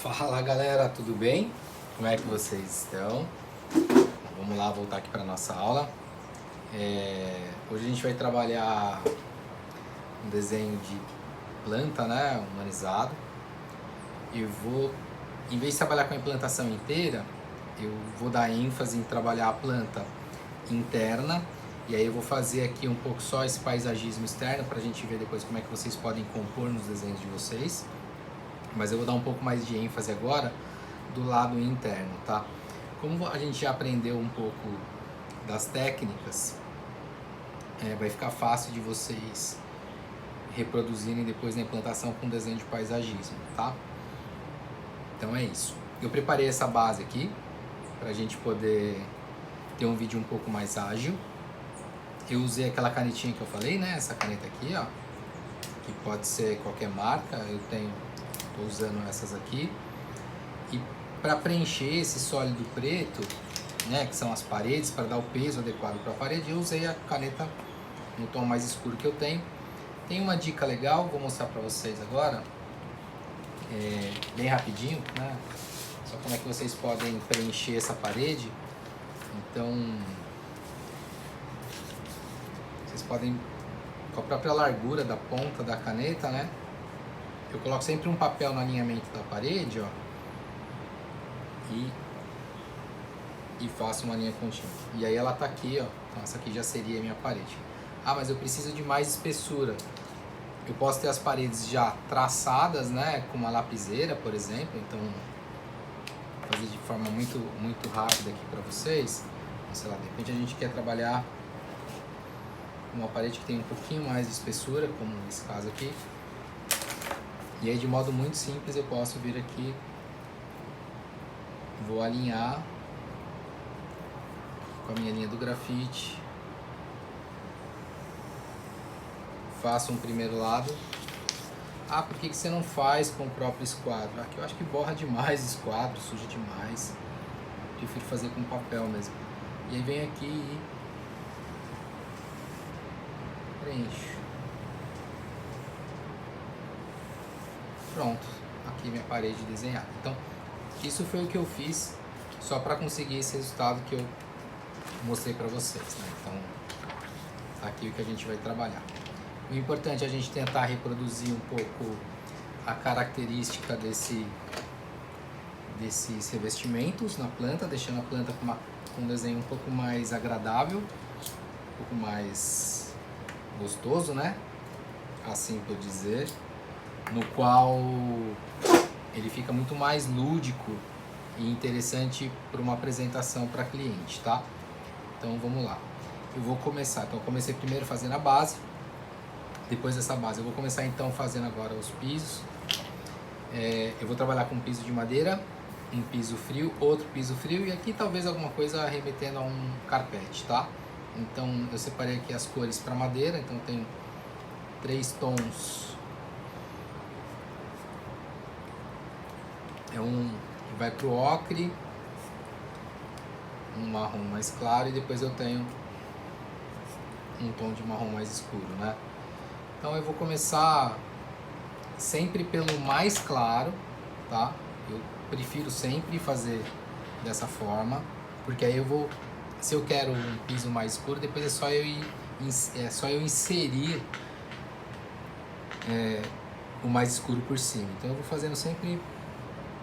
Fala galera, tudo bem? Como é que vocês estão? Vamos lá voltar aqui para nossa aula. Hoje a gente vai trabalhar um desenho de planta, né, humanizado. Eu vou, em vez de trabalhar com a implantação inteira, eu vou dar ênfase em trabalhar a planta interna. E aí eu vou fazer aqui um pouco só esse paisagismo externo para a gente ver depois como é que vocês podem compor nos desenhos de vocês. Mas eu vou dar um pouco mais de ênfase agora do lado interno, tá? Como a gente já aprendeu um pouco das técnicas, vai ficar fácil de vocês reproduzirem depois na implantação com desenho de paisagismo, tá? Então é isso. Eu preparei essa base aqui para a gente poder ter um vídeo um pouco mais ágil. Eu usei aquela canetinha que eu falei, né? Essa caneta aqui, ó, que pode ser qualquer marca. Eu tô usando essas aqui. E para preencher esse sólido preto, né, que são as paredes, para dar o peso adequado para a parede, eu usei a caneta no tom mais escuro que eu tenho. Tem uma dica legal, vou mostrar para vocês agora, bem rapidinho, né? Só como é que vocês podem preencher essa parede. Então, vocês podem, com a própria largura da ponta da caneta, né? Eu coloco sempre um papel no alinhamento da parede, ó, e faço uma linha contínua. E aí ela tá aqui, ó. Então essa aqui já seria a minha parede. Ah, mas eu preciso de mais espessura. Eu posso ter as paredes já traçadas, né, com uma lapiseira, por exemplo. Então, vou fazer de forma muito rápida aqui para vocês. Sei lá, de repente a gente quer trabalhar uma parede que tem um pouquinho mais de espessura, como nesse caso aqui. E aí, de modo muito simples, eu posso vir aqui, vou alinhar com a minha linha do grafite, faço um primeiro lado. Ah, por que você não faz com o próprio esquadro? Aqui eu acho que borra demais o esquadro, suja demais. Prefiro fazer com papel mesmo. E aí vem aqui e preencho. Pronto, aqui minha parede desenhada. Então, isso foi o que eu fiz só para conseguir esse resultado que eu mostrei para vocês, né? Então, tá aqui o que a gente vai trabalhar. O importante é a gente tentar reproduzir um pouco a característica desses revestimentos na planta, deixando a planta com um desenho um pouco mais agradável, um pouco mais gostoso, né? Assim por dizer. No qual ele fica muito mais lúdico e interessante para uma apresentação para cliente, tá? Então vamos lá. Eu vou começar. Então eu comecei primeiro fazendo a base. Depois dessa base eu vou começar então fazendo agora os pisos. Eu vou trabalhar com um piso de madeira, um piso frio, outro piso frio e aqui talvez alguma coisa remetendo a um carpete, tá? Então eu separei aqui as cores para madeira. Então eu tenho 3 tons. Um que vai pro ocre, um marrom mais claro e depois eu tenho um tom de marrom mais escuro, né? Então eu vou começar sempre pelo mais claro, tá? Eu prefiro sempre fazer dessa forma, porque aí eu vou, se eu quero um piso mais escuro, depois é só eu inserir o mais escuro por cima. Então eu vou fazendo sempre.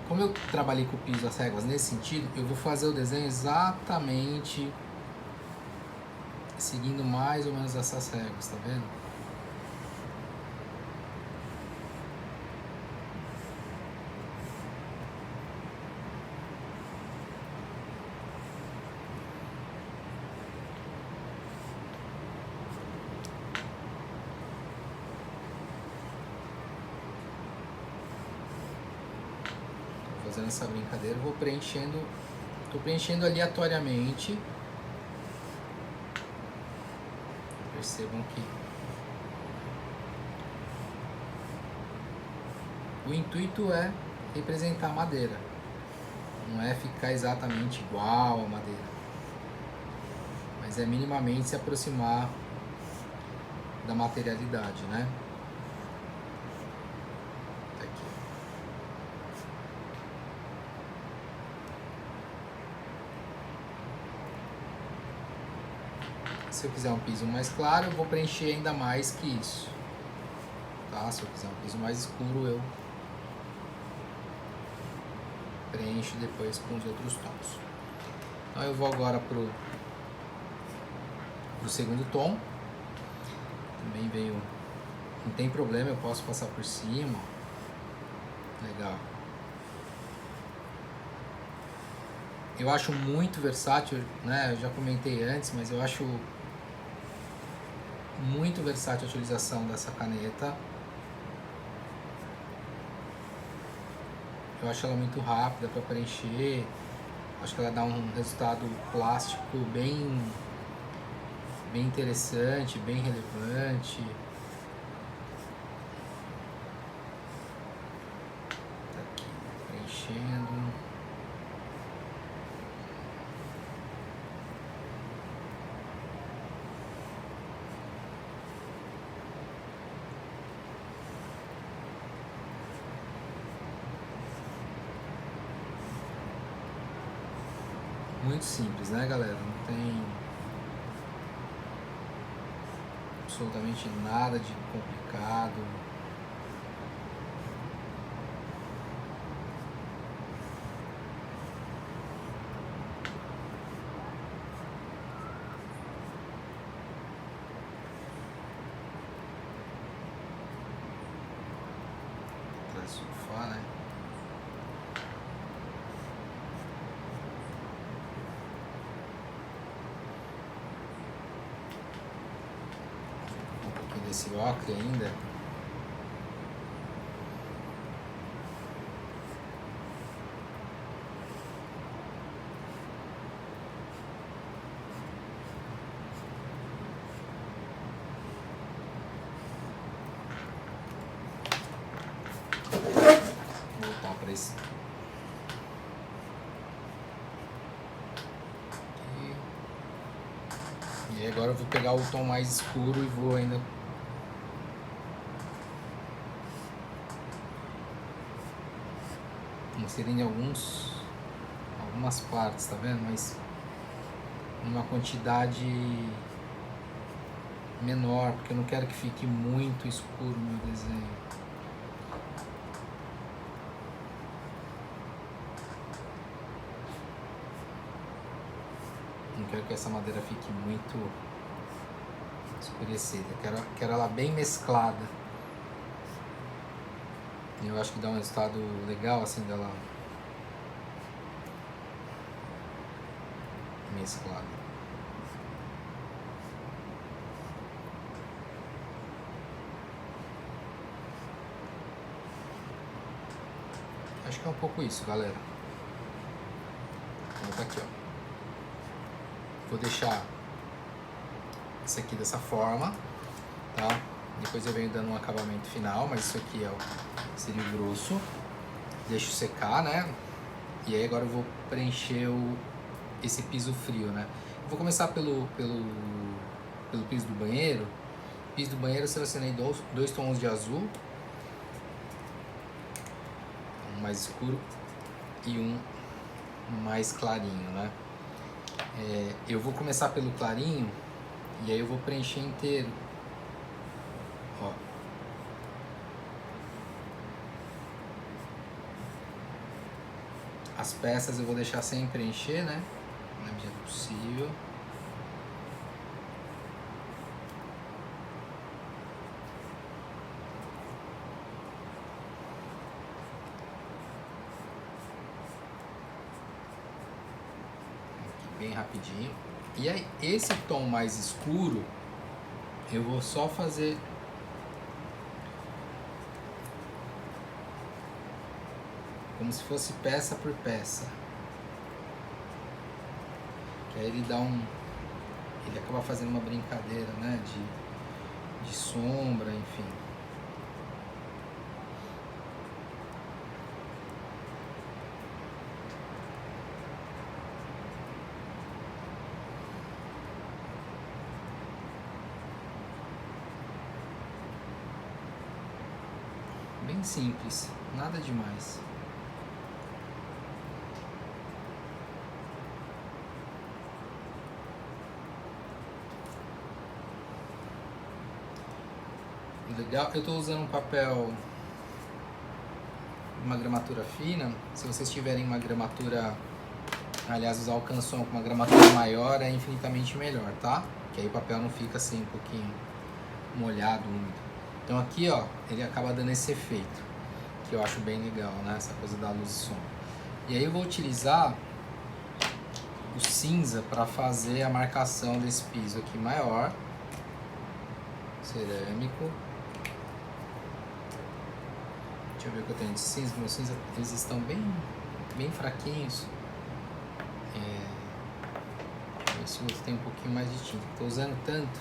Como eu trabalhei com o piso às réguas nesse sentido, eu vou fazer o desenho exatamente seguindo mais ou menos essas réguas, tá vendo? Fazendo essa brincadeira, vou preenchendo, tô preenchendo aleatoriamente. Percebam que o intuito é representar a madeira, não é ficar exatamente igual a madeira, mas é minimamente se aproximar da materialidade, né? Aqui. Se eu quiser um piso mais claro, eu vou preencher ainda mais que isso. Tá? Se eu quiser um piso mais escuro, eu preencho depois com os outros tons. Então eu vou agora pro segundo tom. Também veio, não tem problema, eu posso passar por cima. Legal. Eu acho muito versátil, né? Eu já comentei antes, mas eu acho muito versátil a utilização dessa caneta. Eu acho ela muito rápida para preencher. Acho que ela dá um resultado plástico bem interessante, bem relevante. Tá aqui, preenchendo. Muito simples, né, galera? Não tem absolutamente nada de complicado. Pra surfar, né? Desse ocre ainda. Vou voltar para esse. E agora eu vou pegar o tom mais escuro e vou ainda inserir em algumas partes, tá vendo? Mas numa quantidade menor, porque eu não quero que fique muito escuro o meu desenho. Não quero que essa madeira fique muito escurecida, quero ela bem mesclada. Eu acho que dá um resultado legal assim dela mesclada. Acho que é um pouco isso, galera. Então tá aqui, ó. Vou deixar esse aqui dessa forma, tá? Depois eu venho dando um acabamento final, mas isso aqui é o cílio grosso. Deixo secar, né? E aí agora eu vou preencher esse piso frio, né? Eu vou começar pelo piso do banheiro. O piso do banheiro eu selecionei dois tons de azul. Um mais escuro e um mais clarinho, né? Eu vou começar pelo clarinho e aí eu vou preencher inteiro. Ó. As peças eu vou deixar sem preencher, né? Na medida do possível. Aqui bem rapidinho. E aí, esse tom mais escuro, eu vou só fazer como se fosse peça por peça. Que aí ele dá ele acaba fazendo uma brincadeira, né, de sombra, enfim. Bem simples, nada demais. legal. Eu estou usando um papel, uma gramatura fina. Se vocês tiverem uma gramatura, aliás, usar o Canson com uma gramatura maior é infinitamente melhor, tá? Que aí o papel não fica assim um pouquinho molhado, úmido. Então aqui, ó, ele acaba dando esse efeito, que eu acho bem legal, né? Essa coisa da luz e som. E aí eu vou utilizar o cinza para fazer a marcação desse piso aqui maior, cerâmico. Deixa eu ver o que eu tenho de cinza. Meus cinza, eles estão bem fraquinhos. Deixa eu ver se o outro tem um pouquinho mais de tinta. Estou usando tanto,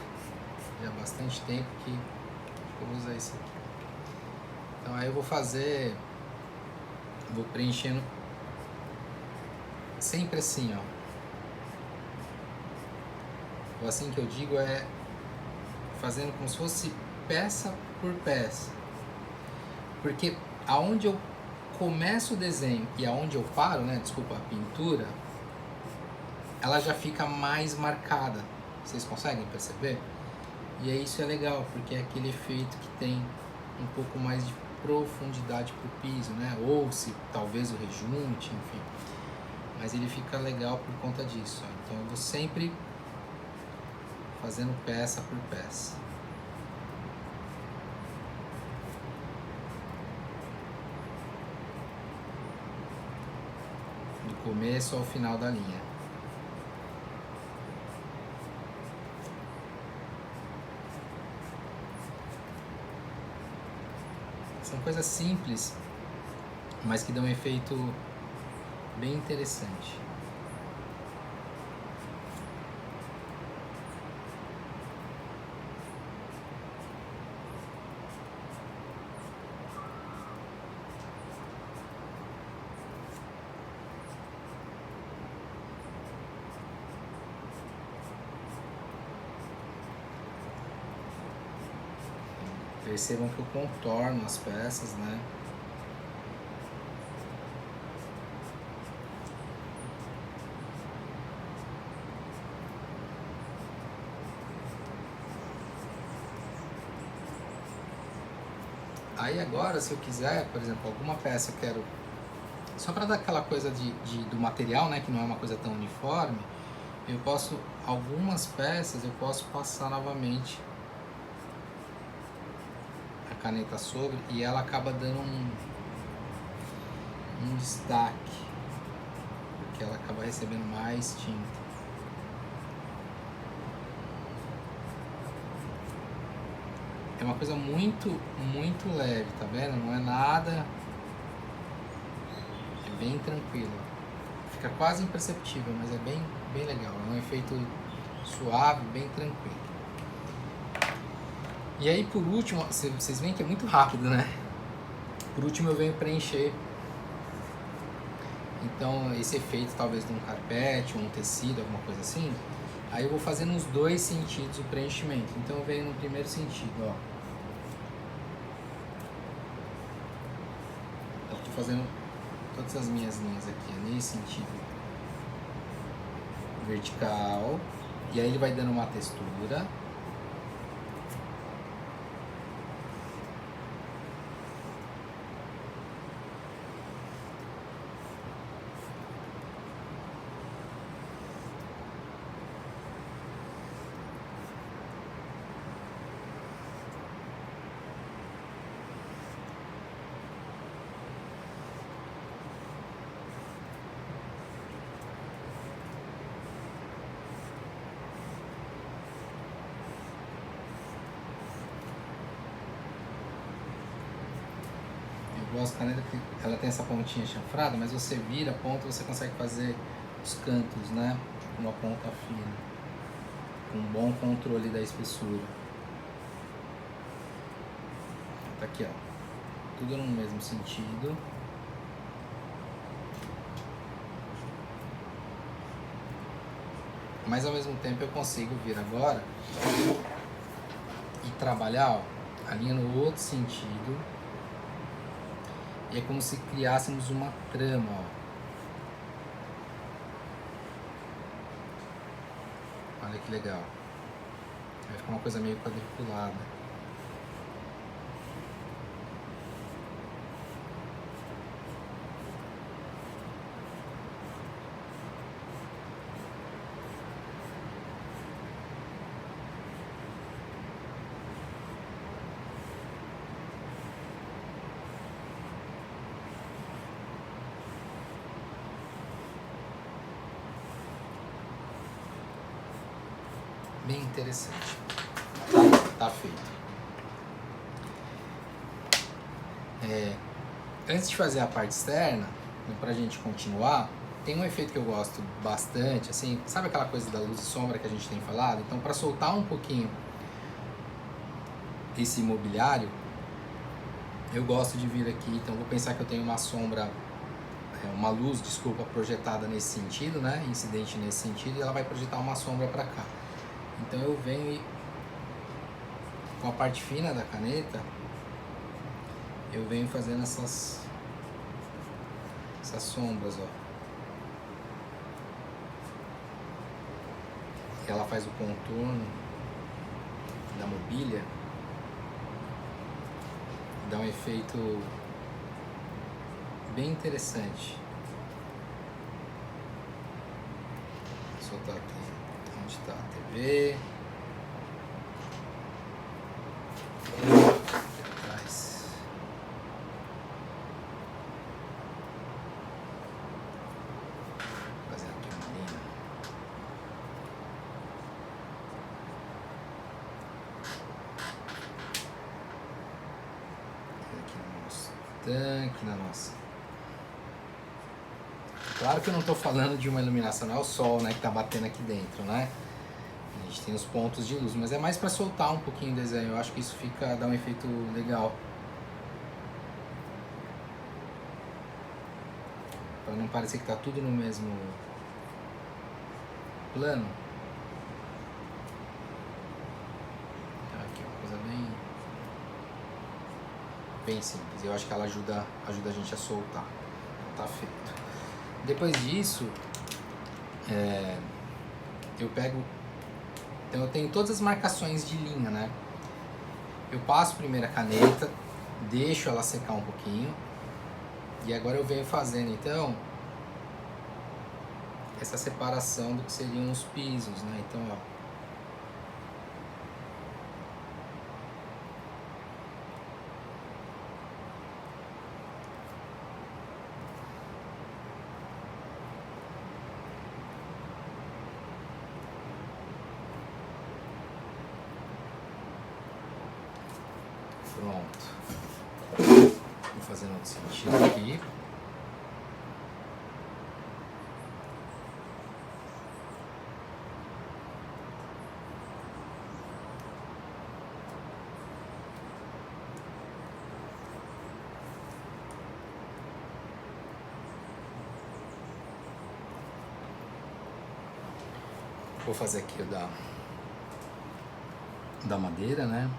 já há bastante tempo, que acho que eu vou usar esse aqui. Então aí eu vou preenchendo sempre assim, ó. O assim que eu digo é fazendo como se fosse peça por peça. Porque aonde eu começo o desenho e aonde eu paro, né, desculpa, a pintura, ela já fica mais marcada. Vocês conseguem perceber? E aí isso é legal, porque é aquele efeito que tem um pouco mais de profundidade pro piso, né? Ou se talvez o rejunte, enfim. Mas ele fica legal por conta disso, ó. Então eu vou sempre fazendo peça por peça. Do começo ao final da linha. São coisas simples, mas que dão um efeito bem interessante. Percebam que eu contorno as peças, né? Aí agora, se eu quiser, por exemplo, alguma peça eu quero... Só para dar aquela coisa do material, né? Que não é uma coisa tão uniforme, eu posso... Algumas peças eu posso passar novamente a caneta sobre e ela acaba dando um destaque, porque ela acaba recebendo mais tinta. É uma coisa muito leve, tá vendo? Não é nada, é bem tranquilo. Fica quase imperceptível, mas é bem legal. É um efeito suave, bem tranquilo. E aí por último, vocês veem que é muito rápido, né? Por último eu venho preencher. Então esse efeito talvez de um carpete ou um tecido, alguma coisa assim. Aí eu vou fazendo nos dois sentidos o preenchimento. Então eu venho no primeiro sentido, ó. Eu tô fazendo todas as minhas linhas aqui, nesse sentido vertical. E aí ele vai dando uma textura. Gosto caneta que ela tem essa pontinha chanfrada, mas você vira a ponta, você consegue fazer os cantos, né? Com uma ponta fina, com um bom controle da espessura. Tá aqui, ó, tudo no mesmo sentido. Mas ao mesmo tempo eu consigo vir agora e trabalhar, ó, a linha no outro sentido. E é como se criássemos uma trama, ó. Olha que legal. Vai ficar uma coisa meio quadriculada. bem interessante. Tá feito. Antes de fazer a parte externa, pra gente continuar, tem um efeito que eu gosto bastante, assim, sabe aquela coisa da luz e sombra que a gente tem falado? Então, para soltar um pouquinho esse imobiliário, eu gosto de vir aqui, então vou pensar que eu tenho uma sombra, uma luz, desculpa, projetada nesse sentido, né, incidente nesse sentido, e ela vai projetar uma sombra para cá. Então eu venho e, com a parte fina da caneta, eu venho fazendo essas sombras, ó. E ela faz o contorno da mobília, dá um efeito bem interessante. Vou soltar aqui onde está a TV. Atrás. Fazer aqui uma linha. Aqui no nosso tanque, na nossa. Claro que eu não estou falando de uma iluminação, não é o sol, né, que está batendo aqui dentro, né? A gente tem os pontos de luz, mas é mais para soltar um pouquinho o desenho. Eu acho que isso dá um efeito legal. Para não parecer que está tudo no mesmo plano. Então aqui é uma coisa bem simples. Eu acho que ela ajuda a gente a soltar. Então tá feito. Depois disso, eu pego... Então eu tenho todas as marcações de linha, né? Eu passo primeiro a caneta, deixo ela secar um pouquinho. E agora eu venho fazendo, então, essa separação do que seriam os pisos, né? Então, ó. Pronto. Vou fazer outro sentido aqui. Vou fazer aqui o da madeira, né?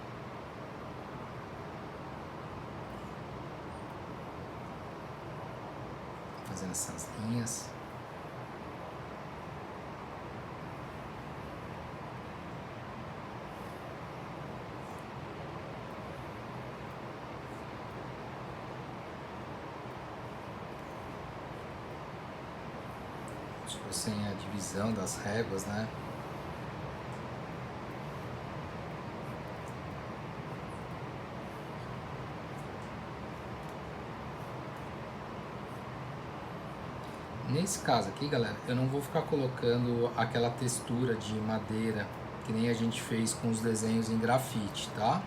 Fazendo essas linhas. Tipo, sem a divisão das réguas, né? Nesse caso aqui, galera, eu não vou ficar colocando aquela textura de madeira que nem a gente fez com os desenhos em grafite, tá?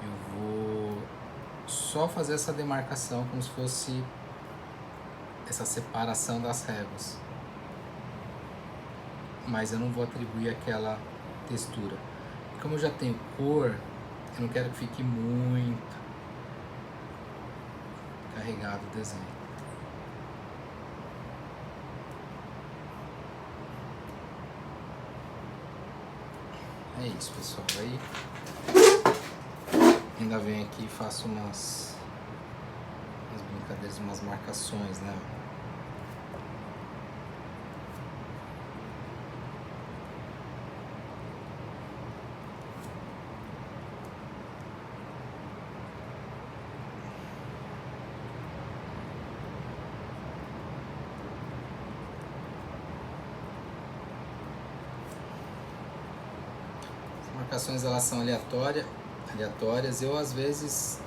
Eu vou só fazer essa demarcação como se fosse essa separação das réguas. Mas eu não vou atribuir aquela textura. Como eu já tenho cor, eu não quero que fique muito carregado o desenho. É isso, pessoal. Aí ainda venho aqui e faço umas brincadeiras, umas marcações, né? Marcações, elas são aleatórias. Eu às vezes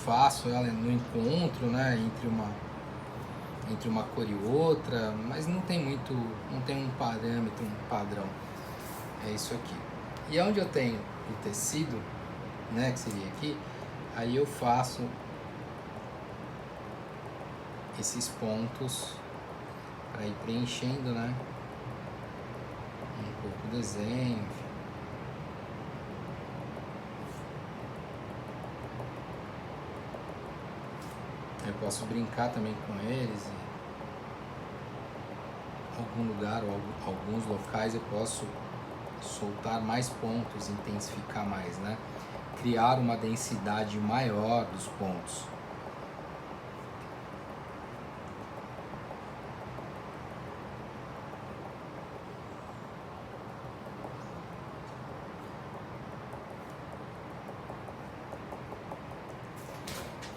faço ela no encontro, né, entre uma cor e outra, mas não tem um parâmetro, um padrão. é isso aqui. E onde eu tenho o tecido, né, que seria aqui, aí eu faço esses pontos para ir preenchendo, né, um pouco o desenho. Eu posso brincar também com eles. Em algum lugar ou alguns locais eu posso soltar mais pontos, intensificar mais, né? Criar uma densidade maior dos pontos.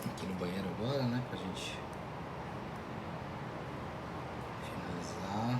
Aqui no banheiro agora, né? Pra gente finalizar.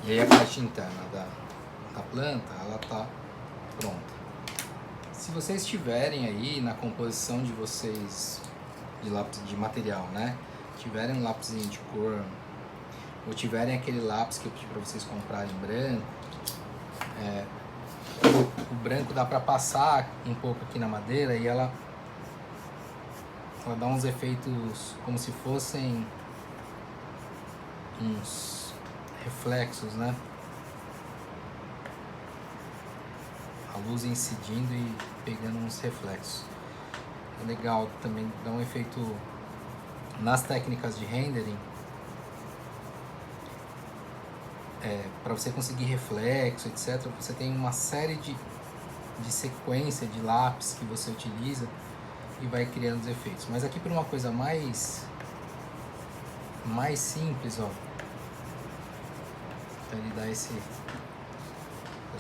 E aí a parte interna da planta, ela tá pronta. Se vocês tiverem aí na composição de vocês de lápis de material, né? Tiverem um lápisinho de cor, ou tiverem aquele lápis que eu pedi para vocês comprarem branco, o branco dá para passar um pouco aqui na madeira e ela dá uns efeitos como se fossem uns reflexos, né? A luz incidindo e pegando uns reflexos. É legal também, dá um efeito nas técnicas de rendering. Para você conseguir reflexo, etc., você tem uma série de sequência de lápis que você utiliza e vai criando os efeitos. Mas aqui, para uma coisa mais simples, ó, então ele dá esse,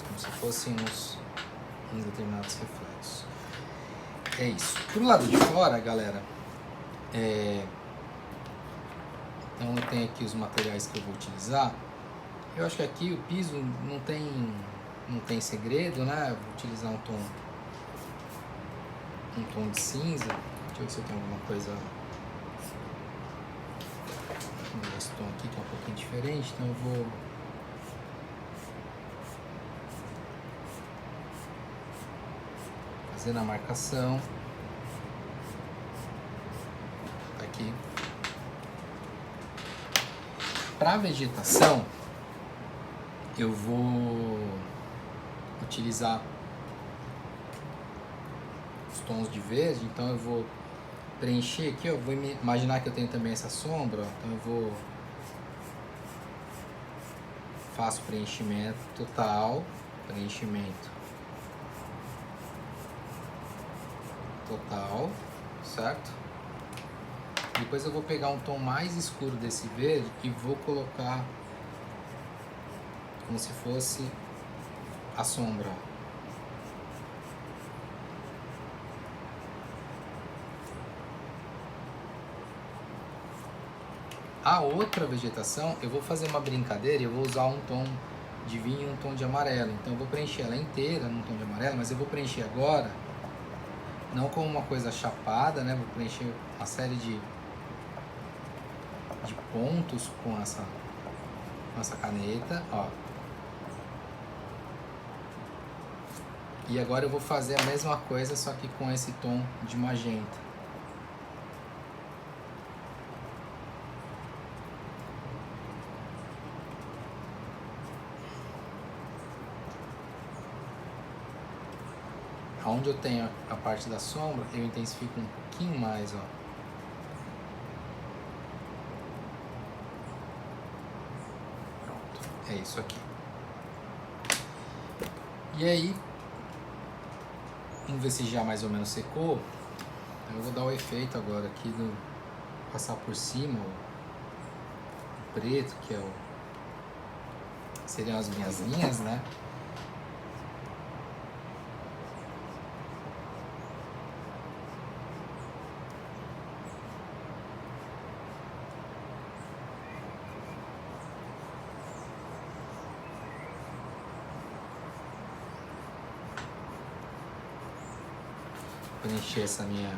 como se fossem uns determinados reflexos. É isso. Pro lado de fora, galera, então eu tenho aqui os materiais que eu vou utilizar. Eu acho que aqui o piso não tem segredo, né? Eu vou utilizar um tom de cinza. Deixa eu ver se eu tenho alguma coisa. Esse tom aqui que é um pouquinho diferente, então eu vou fazer a marcação. Tá aqui. Para vegetação, eu vou utilizar os tons de verde, então eu vou preencher aqui, ó, vou imaginar que eu tenho também essa sombra, ó, então eu faço preenchimento total, certo? Depois eu vou pegar um tom mais escuro desse verde e vou colocar como se fosse a sombra. A outra vegetação, eu vou fazer uma brincadeira e eu vou usar um tom de vinho e um tom de amarelo. Então eu vou preencher ela inteira num tom de amarelo, mas eu vou preencher agora, não como uma coisa chapada, né? Vou preencher uma série de pontos com essa caneta, ó. E agora eu vou fazer a mesma coisa, só que com esse tom de magenta. Onde eu tenho a parte da sombra, eu intensifico um pouquinho mais, ó. Pronto, é isso aqui. E aí, vamos ver se já mais ou menos secou. Eu vou dar o efeito agora aqui do passar por cima o preto, que é seriam as minhas linhas, né? preencher essa minha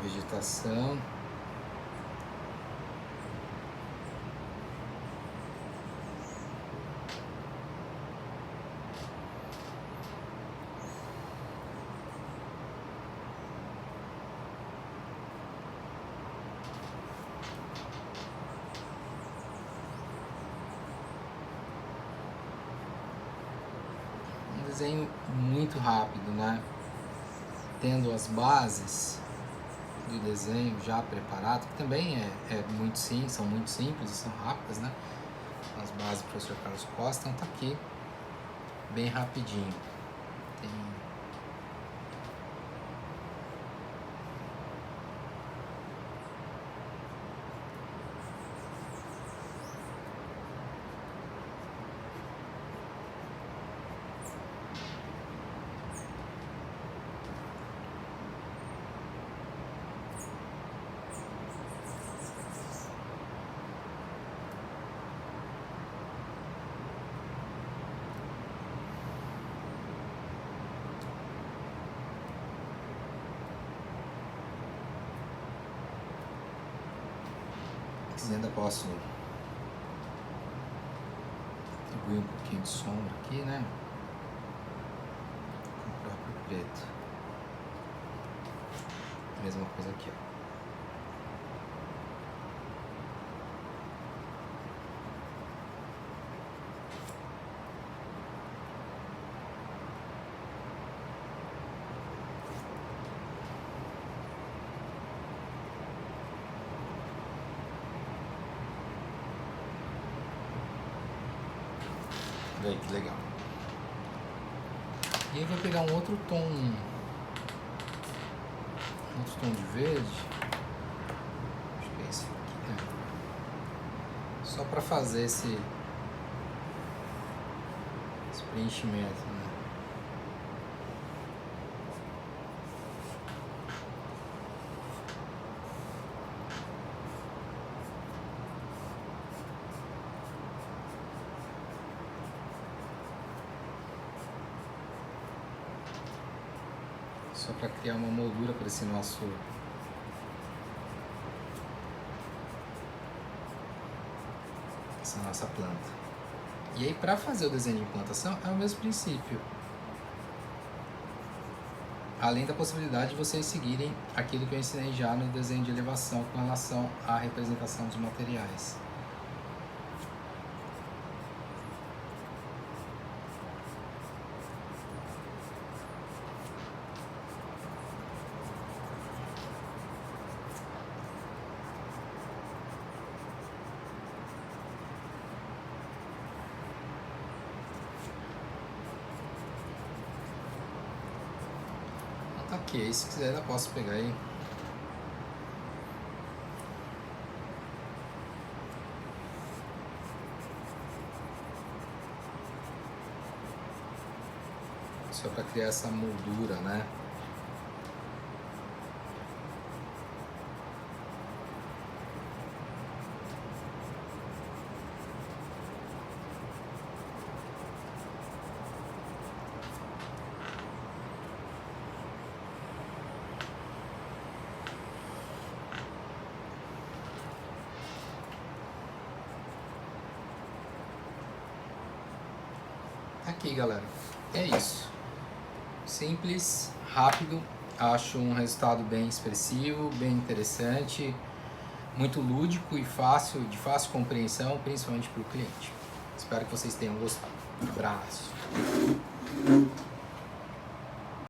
vegetação. Desenho muito rápido, né? Tendo as bases do desenho já preparado, que também são muito simples e são rápidas, né? As bases do professor Carlos Costa, então tá aqui bem rapidinho. Ainda posso atribuir um pouquinho de sombra aqui, né? Com o próprio preto. Mesma coisa aqui, ó. Olha aí que legal. E aí vou pegar um outro tom de verde. Acho que é esse aqui, né? Só para fazer esse preenchimento, né? Só para criar uma moldura para essa nossa planta. E aí, para fazer o desenho de implantação é o mesmo princípio, além da possibilidade de vocês seguirem aquilo que eu ensinei já no desenho de elevação com relação à representação dos materiais. Ok, se quiser eu posso pegar aí. Só para criar essa moldura, né? Aqui, galera, é isso. Simples, rápido, acho um resultado bem expressivo, bem interessante, muito lúdico e de fácil compreensão, principalmente para o cliente. Espero que vocês tenham gostado. Um abraço.